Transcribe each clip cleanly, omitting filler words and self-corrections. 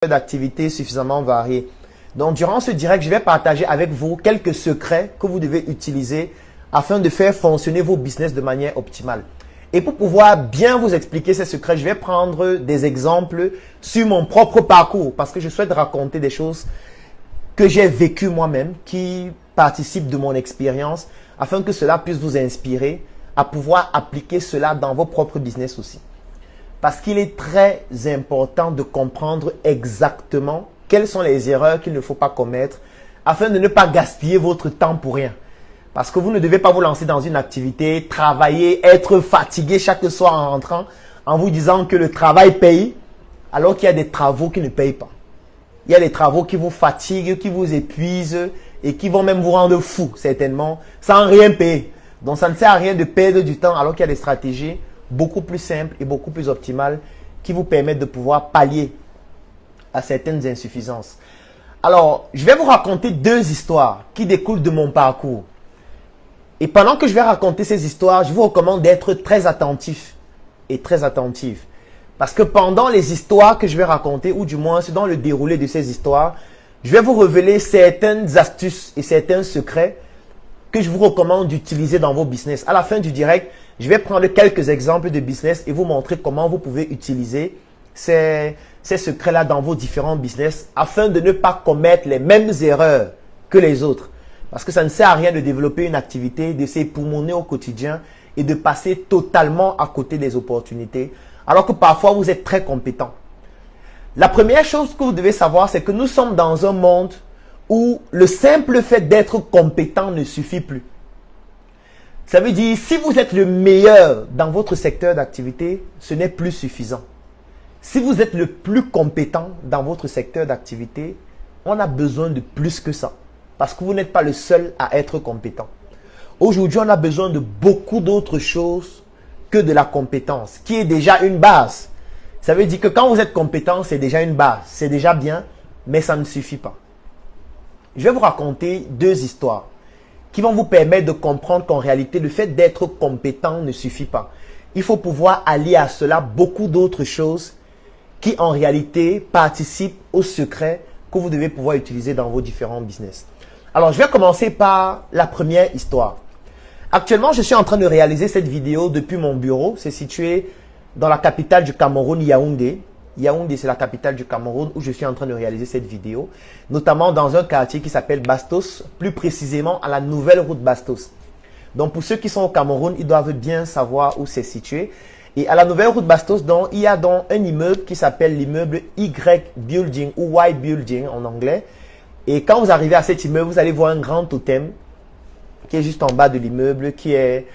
d'activités suffisamment variées. Donc, durant ce direct, je vais partager avec vous quelques secrets que vous devez utiliser afin de faire fonctionner vos business de manière optimale. Et pour pouvoir bien vous expliquer ces secrets, je vais prendre des exemples sur mon propre parcours parce que je souhaite raconter des choses que j'ai vécues moi-même, qui participent de mon expérience afin que cela puisse vous inspirer à pouvoir appliquer cela dans vos propres business aussi. Parce qu'il est très important de comprendre exactement quelles sont les erreurs qu'il ne faut pas commettre afin de ne pas gaspiller votre temps pour rien. Parce que vous ne devez pas vous lancer dans une activité, travailler, être fatigué chaque soir en rentrant en vous disant que le travail paye alors qu'il y a des travaux qui ne payent pas. Il y a des travaux qui vous fatiguent, qui vous épuisent et qui vont même vous rendre fou certainement sans rien payer. Donc ça ne sert à rien de perdre du temps alors qu'il y a des stratégies beaucoup plus simples et beaucoup plus optimales qui vous permettent de pouvoir pallier à certaines insuffisances. Alors, je vais vous raconter deux histoires qui découlent de mon parcours. Et pendant que je vais raconter ces histoires, je vous recommande d'être très attentif et très attentive. Parce que pendant les histoires que je vais raconter, ou du moins dans le déroulé de ces histoires, je vais vous révéler certaines astuces et certains secrets que je vous recommande d'utiliser dans vos business. À la fin du direct, je vais prendre quelques exemples de business et vous montrer comment vous pouvez utiliser ces secrets-là dans vos différents business afin de ne pas commettre les mêmes erreurs que les autres. Parce que ça ne sert à rien de développer une activité, de s'époumoner au quotidien et de passer totalement à côté des opportunités, alors que parfois vous êtes très compétent. La première chose que vous devez savoir, c'est que nous sommes dans un monde où le simple fait d'être compétent ne suffit plus. Ça veut dire, si vous êtes le meilleur dans votre secteur d'activité, ce n'est plus suffisant. Si vous êtes le plus compétent dans votre secteur d'activité, on a besoin de plus que ça. Parce que vous n'êtes pas le seul à être compétent. Aujourd'hui, on a besoin de beaucoup d'autres choses que de la compétence, qui est déjà une base. Ça veut dire que quand vous êtes compétent, c'est déjà une base. C'est déjà bien, mais ça ne suffit pas. Je vais vous raconter deux histoires qui vont vous permettre de comprendre qu'en réalité, le fait d'être compétent ne suffit pas. Il faut pouvoir allier à cela beaucoup d'autres choses qui en réalité participent au secret que vous devez pouvoir utiliser dans vos différents business. Alors, je vais commencer par la première histoire. Actuellement, je suis en train de réaliser cette vidéo depuis mon bureau. C'est situé dans la capitale du Cameroun, Yaoundé. Yaoundé, c'est la capitale du Cameroun où je suis en train de réaliser cette vidéo. Notamment dans un quartier qui s'appelle Bastos, plus précisément à la nouvelle route Bastos. Donc, pour ceux qui sont au Cameroun, ils doivent bien savoir où c'est situé. Et à la nouvelle route Bastos, donc, il y a donc un immeuble qui s'appelle l'immeuble Y Building ou Y Building en anglais. Et quand vous arrivez à cet immeuble, vous allez voir un grand totem qui est juste en bas de l'immeuble, qui est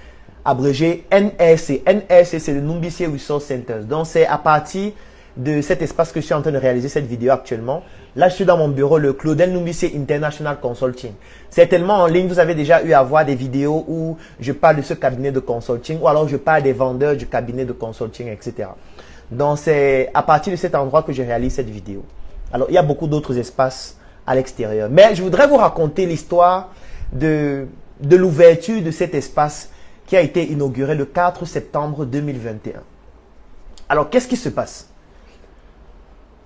abrégé NRC. NRC, c'est le Numbisi Resource Center. Donc, c'est à partir de cet espace que je suis en train de réaliser cette vidéo actuellement. Là, je suis dans mon bureau, le Claudel Numbisi International Consulting. Certainement, en ligne, vous avez déjà eu à voir des vidéos où je parle de ce cabinet de consulting ou alors je parle des vendeurs du cabinet de consulting, etc. Donc, c'est à partir de cet endroit que je réalise cette vidéo. Alors, il y a beaucoup d'autres espaces à l'extérieur. Mais je voudrais vous raconter l'histoire de l'ouverture de cet espace qui a été inauguré le 4 septembre 2021. Alors, qu'est-ce qui se passe?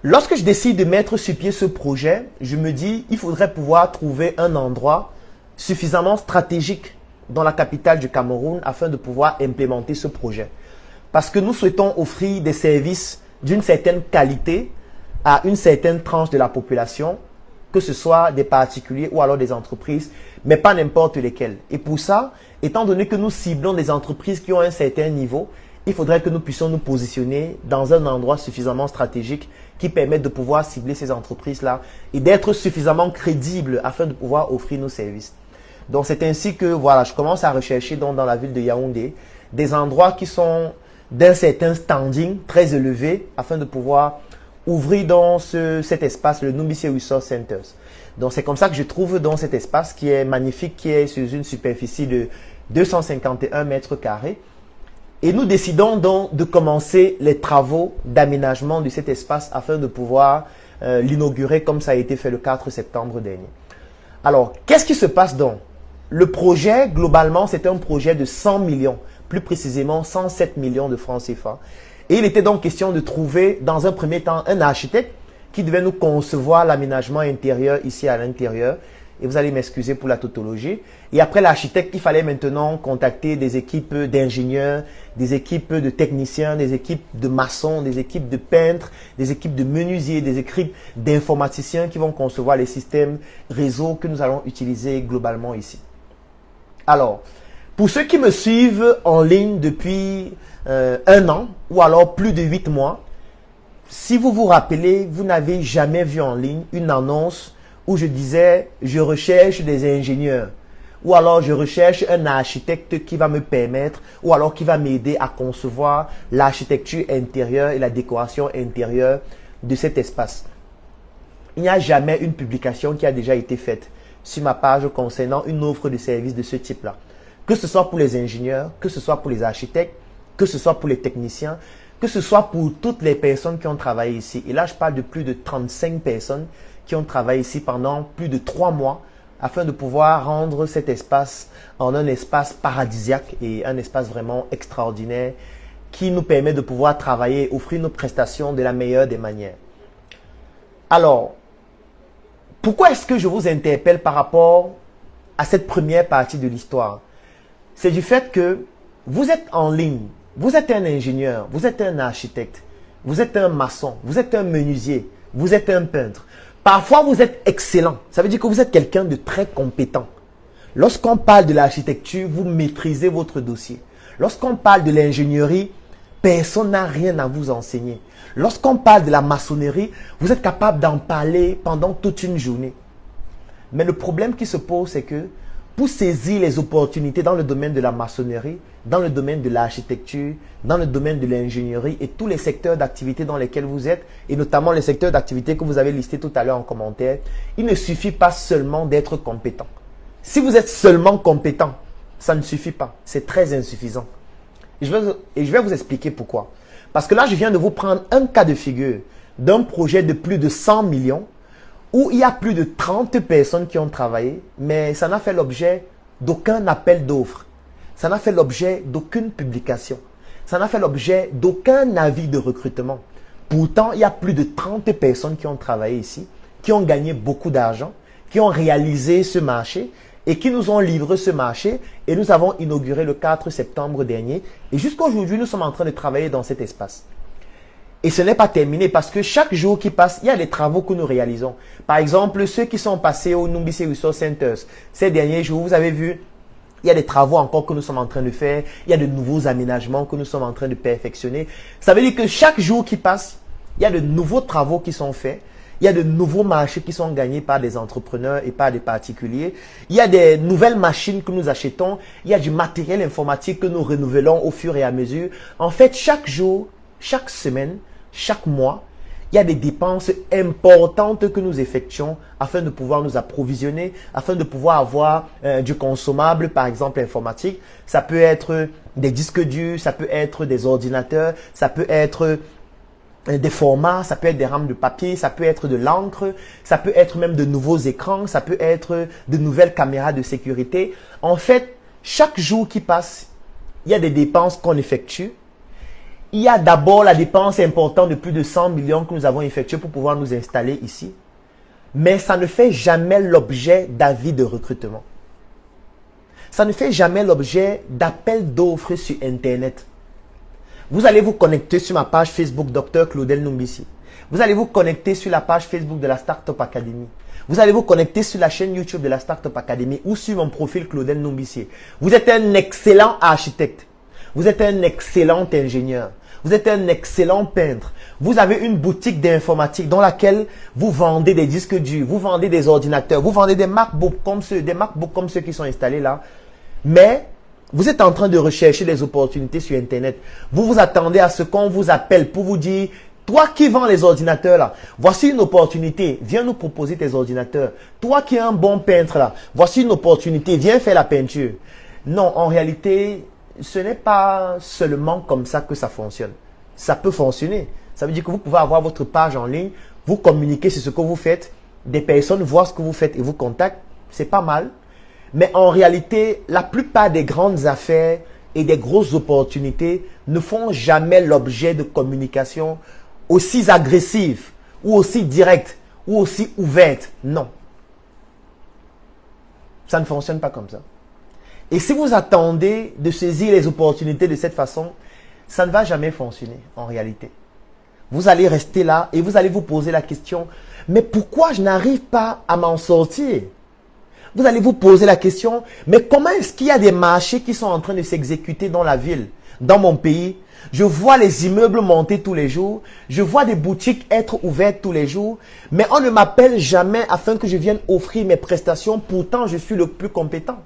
Lorsque je décide de mettre sur pied ce projet, je me dis il faudrait pouvoir trouver un endroit suffisamment stratégique dans la capitale du Cameroun afin de pouvoir implémenter ce projet. Parce que nous souhaitons offrir des services d'une certaine qualité à une certaine tranche de la population, que ce soit des particuliers ou alors des entreprises, mais pas n'importe lesquelles. Et pour ça, étant donné que nous ciblons des entreprises qui ont un certain niveau, il faudrait que nous puissions nous positionner dans un endroit suffisamment stratégique qui permette de pouvoir cibler ces entreprises-là et d'être suffisamment crédible afin de pouvoir offrir nos services. Donc, c'est ainsi que voilà, je commence à rechercher dans la ville de Yaoundé des endroits qui sont d'un certain standing très élevé afin de pouvoir ouvrir dans cet espace, le Numbisi Resource Centers. Donc, c'est comme ça que je trouve dans cet espace qui est magnifique, qui est sur une superficie de 251 mètres carrés. Et nous décidons donc de commencer les travaux d'aménagement de cet espace afin de pouvoir l'inaugurer comme ça a été fait le 4 septembre dernier. Alors, qu'est-ce qui se passe donc? Le projet, globalement, c'est un projet de 100 millions, plus précisément 107 millions de francs CFA. Et il était donc question de trouver, dans un premier temps, un architecte qui devaient nous concevoir l'aménagement intérieur ici à l'intérieur. Et vous allez m'excuser pour la tautologie. Et après l'architecte, il fallait maintenant contacter des équipes d'ingénieurs, des équipes de techniciens, des équipes de maçons, des équipes de peintres, des équipes de menuisiers, des équipes d'informaticiens qui vont concevoir les systèmes réseau que nous allons utiliser globalement ici. Alors, pour ceux qui me suivent en ligne depuis 1 an ou alors plus de 8 mois, si vous vous rappelez, vous n'avez jamais vu en ligne une annonce où je disais « je recherche des ingénieurs » ou alors « je recherche un architecte qui va me permettre » ou alors qui va m'aider à concevoir l'architecture intérieure et la décoration intérieure de cet espace. Il n'y a jamais une publication qui a déjà été faite sur ma page concernant une offre de service de ce type-là. Que ce soit pour les ingénieurs, que ce soit pour les architectes, que ce soit pour les techniciens, que ce soit pour toutes les personnes qui ont travaillé ici. Et là, je parle de plus de 35 personnes qui ont travaillé ici pendant plus de 3 mois afin de pouvoir rendre cet espace en un espace paradisiaque et un espace vraiment extraordinaire qui nous permet de pouvoir travailler et offrir nos prestations de la meilleure des manières. Alors, pourquoi est-ce que je vous interpelle par rapport à cette première partie de l'histoire? C'est du fait que vous êtes en ligne, vous êtes un ingénieur, vous êtes un architecte, vous êtes un maçon, vous êtes un menuisier, vous êtes un peintre. Parfois, vous êtes excellent. Ça veut dire que vous êtes quelqu'un de très compétent. Lorsqu'on parle de l'architecture, vous maîtrisez votre dossier. Lorsqu'on parle de l'ingénierie, personne n'a rien à vous enseigner. Lorsqu'on parle de la maçonnerie, vous êtes capable d'en parler pendant toute une journée. Mais le problème qui se pose, c'est que pour saisir les opportunités dans le domaine de la maçonnerie, dans le domaine de l'architecture, dans le domaine de l'ingénierie et tous les secteurs d'activité dans lesquels vous êtes, et notamment les secteurs d'activité que vous avez listés tout à l'heure en commentaire, il ne suffit pas seulement d'être compétent. Si vous êtes seulement compétent, ça ne suffit pas. C'est très insuffisant. Et je vais vous expliquer pourquoi. Parce que là, je viens de vous prendre un cas de figure d'un projet de plus de 100 millions où il y a plus de 30 personnes qui ont travaillé, mais ça n'a fait l'objet d'aucun appel d'offres. Ça n'a fait l'objet d'aucune publication. Ça n'a fait l'objet d'aucun avis de recrutement. Pourtant, il y a plus de 30 personnes qui ont travaillé ici, qui ont gagné beaucoup d'argent, qui ont réalisé ce marché et qui nous ont livré ce marché. Et nous avons inauguré le 4 septembre dernier. Et jusqu'à aujourd'hui, nous sommes en train de travailler dans cet espace. Et ce n'est pas terminé parce que chaque jour qui passe, il y a des travaux que nous réalisons. Par exemple, ceux qui sont passés au Numbisi Resource Centers, ces derniers jours, vous avez vu, il y a des travaux encore que nous sommes en train de faire. Il y a de nouveaux aménagements que nous sommes en train de perfectionner. Ça veut dire que chaque jour qui passe, il y a de nouveaux travaux qui sont faits. Il y a de nouveaux marchés qui sont gagnés par des entrepreneurs et par des particuliers. Il y a des nouvelles machines que nous achetons. Il y a du matériel informatique que nous renouvelons au fur et à mesure. En fait, chaque jour, chaque semaine, chaque mois, il y a des dépenses importantes que nous effectuons afin de pouvoir nous approvisionner, afin de pouvoir avoir du consommable, par exemple informatique. Ça peut être des disques durs, ça peut être des ordinateurs, ça peut être des formats, ça peut être des rames de papier, ça peut être de l'encre, ça peut être même de nouveaux écrans, ça peut être de nouvelles caméras de sécurité. En fait, chaque jour qui passe, il y a des dépenses qu'on effectue. Il y a d'abord la dépense importante de plus de 100 millions que nous avons effectuée pour pouvoir nous installer ici. Mais ça ne fait jamais l'objet d'avis de recrutement. Ça ne fait jamais l'objet d'appels d'offres sur Internet. Vous allez vous connecter sur ma page Facebook Dr Claudel Numbisi. Vous allez vous connecter sur la page Facebook de la Startup Academy. Vous allez vous connecter sur la chaîne YouTube de la Startup Academy ou sur mon profil Claudel Numbisi. Vous êtes un excellent architecte. Vous êtes un excellent ingénieur. Vous êtes un excellent peintre. Vous avez une boutique d'informatique dans laquelle vous vendez des disques durs, vous vendez des ordinateurs, vous vendez des MacBooks comme ceux qui sont installés là. Mais vous êtes en train de rechercher des opportunités sur Internet. Vous vous attendez à ce qu'on vous appelle pour vous dire « Toi qui vends les ordinateurs là, voici une opportunité, viens nous proposer tes ordinateurs. Toi qui es un bon peintre là, voici une opportunité, viens faire la peinture. » Non, en réalité, ce n'est pas seulement comme ça que ça fonctionne. Ça peut fonctionner. Ça veut dire que vous pouvez avoir votre page en ligne, vous communiquez sur ce que vous faites, des personnes voient ce que vous faites et vous contactent. C'est pas mal. Mais en réalité, la plupart des grandes affaires et des grosses opportunités ne font jamais l'objet de communication aussi agressive, ou aussi directe, ou aussi ouverte. Non. Ça ne fonctionne pas comme ça. Et si vous attendez de saisir les opportunités de cette façon, ça ne va jamais fonctionner en réalité. Vous allez rester là et vous allez vous poser la question, mais pourquoi je n'arrive pas à m'en sortir? Vous allez vous poser la question, mais comment est-ce qu'il y a des marchés qui sont en train de s'exécuter dans la ville, dans mon pays? Je vois les immeubles monter tous les jours, je vois des boutiques être ouvertes tous les jours, mais on ne m'appelle jamais afin que je vienne offrir mes prestations, pourtant je suis le plus compétent.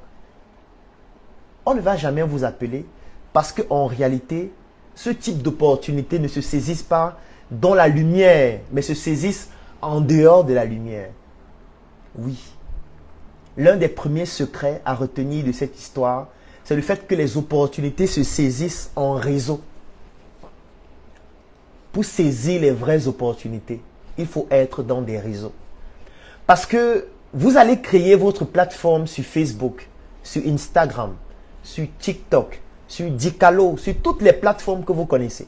On ne va jamais vous appeler parce qu'en réalité, ce type d'opportunités ne se saisissent pas dans la lumière, mais se saisissent en dehors de la lumière. Oui. L'un des premiers secrets à retenir de cette histoire, c'est le fait que les opportunités se saisissent en réseau. Pour saisir les vraies opportunités, il faut être dans des réseaux. Parce que vous allez créer votre plateforme sur Facebook, sur Instagram, sur TikTok, sur Dicalo, sur toutes les plateformes que vous connaissez.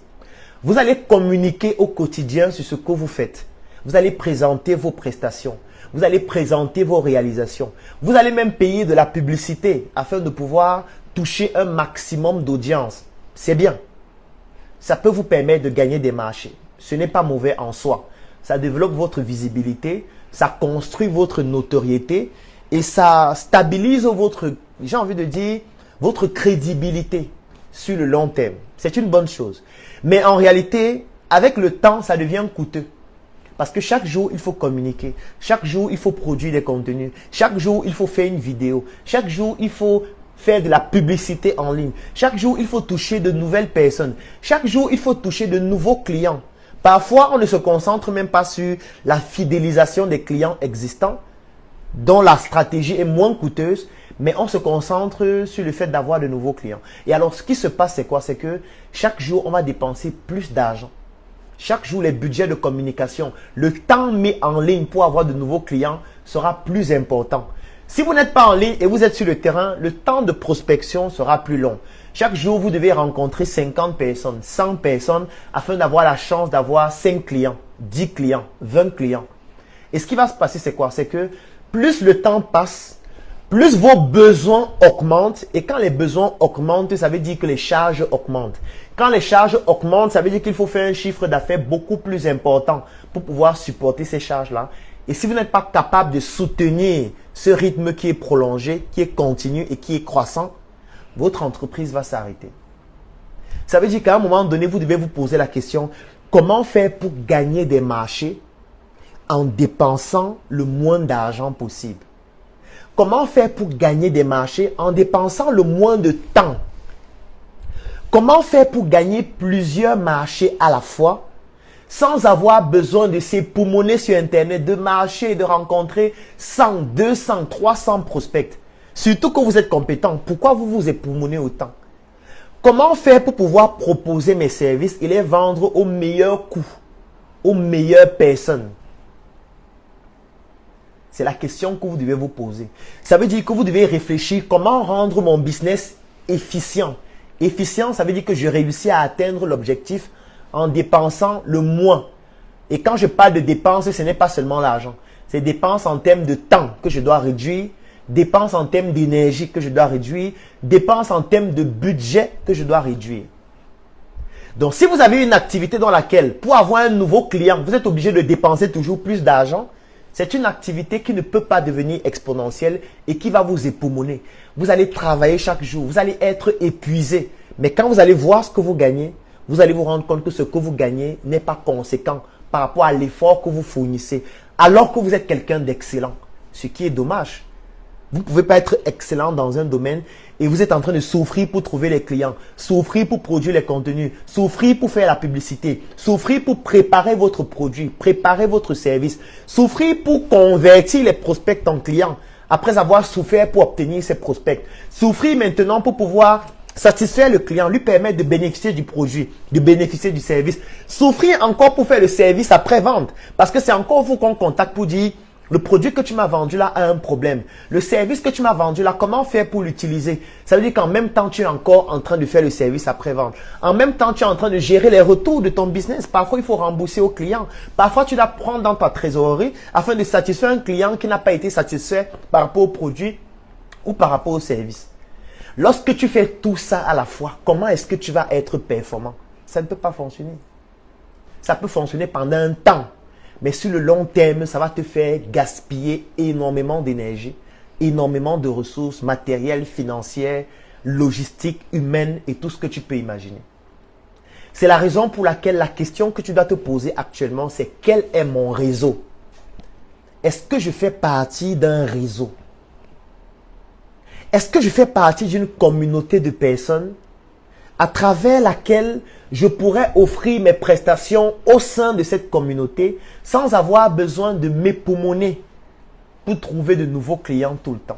Vous allez communiquer au quotidien sur ce que vous faites. Vous allez présenter vos prestations. Vous allez présenter vos réalisations. Vous allez même payer de la publicité afin de pouvoir toucher un maximum d'audience. C'est bien. Ça peut vous permettre de gagner des marchés. Ce n'est pas mauvais en soi. Ça développe votre visibilité, ça construit votre notoriété et ça stabilise votre, j'ai envie de dire, votre crédibilité sur le long terme. C'est une bonne chose. Mais en réalité, avec le temps, ça devient coûteux. Parce que chaque jour, il faut communiquer. Chaque jour, il faut produire des contenus. Chaque jour, il faut faire une vidéo. Chaque jour, il faut faire de la publicité en ligne. Chaque jour, il faut toucher de nouvelles personnes. Chaque jour, il faut toucher de nouveaux clients. Parfois, on ne se concentre même pas sur la fidélisation des clients existants, dont la stratégie est moins coûteuse, mais on se concentre sur le fait d'avoir de nouveaux clients. Et alors, ce qui se passe, c'est quoi? C'est que chaque jour, on va dépenser plus d'argent. Chaque jour, les budgets de communication, le temps mis en ligne pour avoir de nouveaux clients sera plus important. Si vous n'êtes pas en ligne et vous êtes sur le terrain, le temps de prospection sera plus long. Chaque jour, vous devez rencontrer 50 personnes, 100 personnes afin d'avoir la chance d'avoir 5 clients, 10 clients, 20 clients. Et ce qui va se passer, c'est quoi? C'est que plus le temps passe, plus vos besoins augmentent. Et quand les besoins augmentent, ça veut dire que les charges augmentent. Quand les charges augmentent, ça veut dire qu'il faut faire un chiffre d'affaires beaucoup plus important pour pouvoir supporter ces charges-là. Et si vous n'êtes pas capable de soutenir ce rythme qui est prolongé, qui est continu et qui est croissant, votre entreprise va s'arrêter. Ça veut dire qu'à un moment donné, vous devez vous poser la question, comment faire pour gagner des marchés en dépensant le moins d'argent possible? Comment faire pour gagner des marchés en dépensant le moins de temps? Comment faire pour gagner plusieurs marchés à la fois sans avoir besoin de s'époumoner sur Internet, de marcher et de rencontrer 100, 200, 300 prospects? Surtout que vous êtes compétent, pourquoi vous vous époumonez autant? Comment faire pour pouvoir proposer mes services et les vendre au meilleur coût, aux meilleures personnes? C'est la question que vous devez vous poser. Ça veut dire que vous devez réfléchir comment rendre mon business efficient. Efficient, ça veut dire que je réussis à atteindre l'objectif en dépensant le moins. Et quand je parle de dépenses, ce n'est pas seulement l'argent. C'est dépenses en termes de temps que je dois réduire, dépenses en termes d'énergie que je dois réduire, dépenses en termes de budget que je dois réduire. Donc, si vous avez une activité dans laquelle, pour avoir un nouveau client, vous êtes obligé de dépenser toujours plus d'argent, c'est une activité qui ne peut pas devenir exponentielle et qui va vous époumoner. Vous allez travailler chaque jour, vous allez être épuisé. Mais quand vous allez voir ce que vous gagnez, vous allez vous rendre compte que ce que vous gagnez n'est pas conséquent par rapport à l'effort que vous fournissez, alors que vous êtes quelqu'un d'excellent. Ce qui est dommage. Vous ne pouvez pas être excellent dans un domaine et vous êtes en train de souffrir pour trouver les clients, souffrir pour produire les contenus, souffrir pour faire la publicité, souffrir pour préparer votre produit, préparer votre service, souffrir pour convertir les prospects en clients après avoir souffert pour obtenir ces prospects, souffrir maintenant pour pouvoir satisfaire le client, lui permettre de bénéficier du produit, de bénéficier du service, souffrir encore pour faire le service après-vente parce que c'est encore vous qu'on contacte pour dire Le produit que tu m'as vendu là a un problème. Le service que tu m'as vendu là, comment faire pour l'utiliser? Ça veut dire qu'en même temps, tu es encore en train de faire le service après-vente. En même temps, tu es en train de gérer les retours de ton business. Parfois, il faut rembourser au client. Parfois, tu dois prendre dans ta trésorerie afin de satisfaire un client qui n'a pas été satisfait par rapport au produit ou par rapport au service. Lorsque tu fais tout ça à la fois, comment est-ce que tu vas être performant? Ça ne peut pas fonctionner. Ça peut fonctionner pendant un temps. Mais sur le long terme, ça va te faire gaspiller énormément d'énergie, énormément de ressources matérielles, financières, logistiques, humaines et tout ce que tu peux imaginer. C'est la raison pour laquelle la question que tu dois te poser actuellement, c'est quel est mon réseau? Est-ce que je fais partie d'un réseau? Est-ce que je fais partie d'une communauté de personnes à travers laquelle je pourrais offrir mes prestations au sein de cette communauté sans avoir besoin de m'époumoner pour trouver de nouveaux clients tout le temps?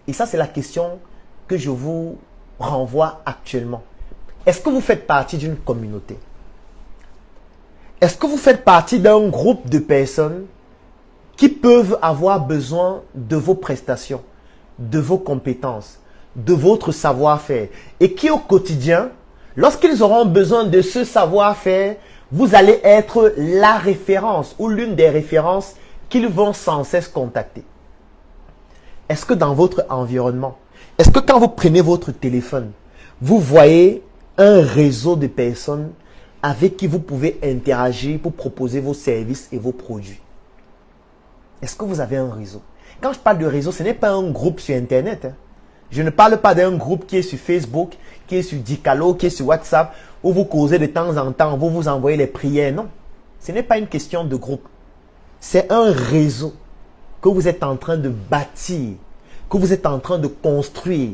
Et ça, c'est la question que je vous renvoie actuellement. Est-ce que vous faites partie d'une communauté? Est-ce que vous faites partie d'un groupe de personnes qui peuvent avoir besoin de vos prestations, de vos compétences, de votre savoir-faire et qui au quotidien, lorsqu'ils auront besoin de ce savoir-faire, vous allez être la référence ou l'une des références qu'ils vont sans cesse contacter? Est-ce que dans votre environnement, est-ce que quand vous prenez votre téléphone, vous voyez un réseau de personnes avec qui vous pouvez interagir pour proposer vos services et vos produits? Est-ce que vous avez un réseau? Quand je parle de réseau, ce n'est pas un groupe sur Internet. Je ne parle pas d'un groupe qui est sur Facebook, qui est sur Dicalo, qui est sur WhatsApp, où vous causez de temps en temps, vous vous envoyez les prières. Non, ce n'est pas une question de groupe. C'est un réseau que vous êtes en train de bâtir, que vous êtes en train de construire,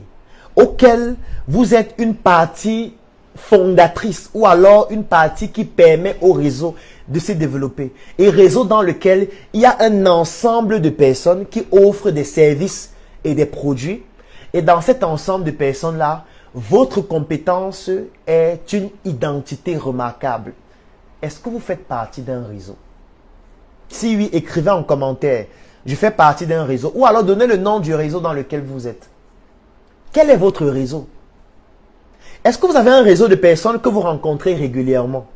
auquel vous êtes une partie fondatrice ou alors une partie qui permet au réseau de se développer. Et réseau dans lequel il y a un ensemble de personnes qui offrent des services et des produits. Et dans cet ensemble de personnes-là, votre compétence est une identité remarquable. Est-ce que vous faites partie d'un réseau? Si oui, écrivez en commentaire, je fais partie d'un réseau. Ou alors donnez le nom du réseau dans lequel vous êtes. Quel est votre réseau? Est-ce que vous avez un réseau de personnes que vous rencontrez régulièrement?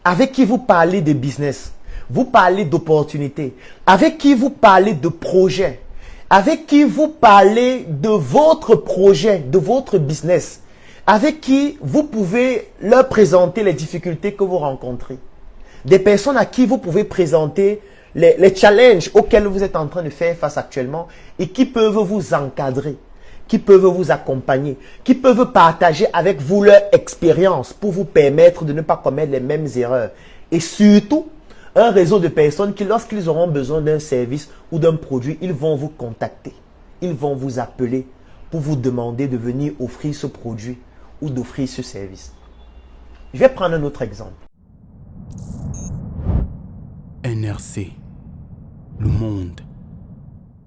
Avec qui vous parlez de business, vous parlez d'opportunités, avec qui vous parlez de projets, avec qui vous parlez de votre projet, de votre business, avec qui vous pouvez leur présenter les difficultés que vous rencontrez. Des personnes à qui vous pouvez présenter les challenges auxquels vous êtes en train de faire face actuellement et qui peuvent vous encadrer, qui peuvent vous accompagner, qui peuvent partager avec vous leur expérience pour vous permettre de ne pas commettre les mêmes erreurs. Et surtout, un réseau de personnes qui, lorsqu'ils auront besoin d'un service ou d'un produit, ils vont vous contacter. Ils vont vous appeler pour vous demander de venir offrir ce produit ou d'offrir ce service. Je vais prendre un autre exemple. NRC, le monde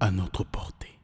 à notre portée.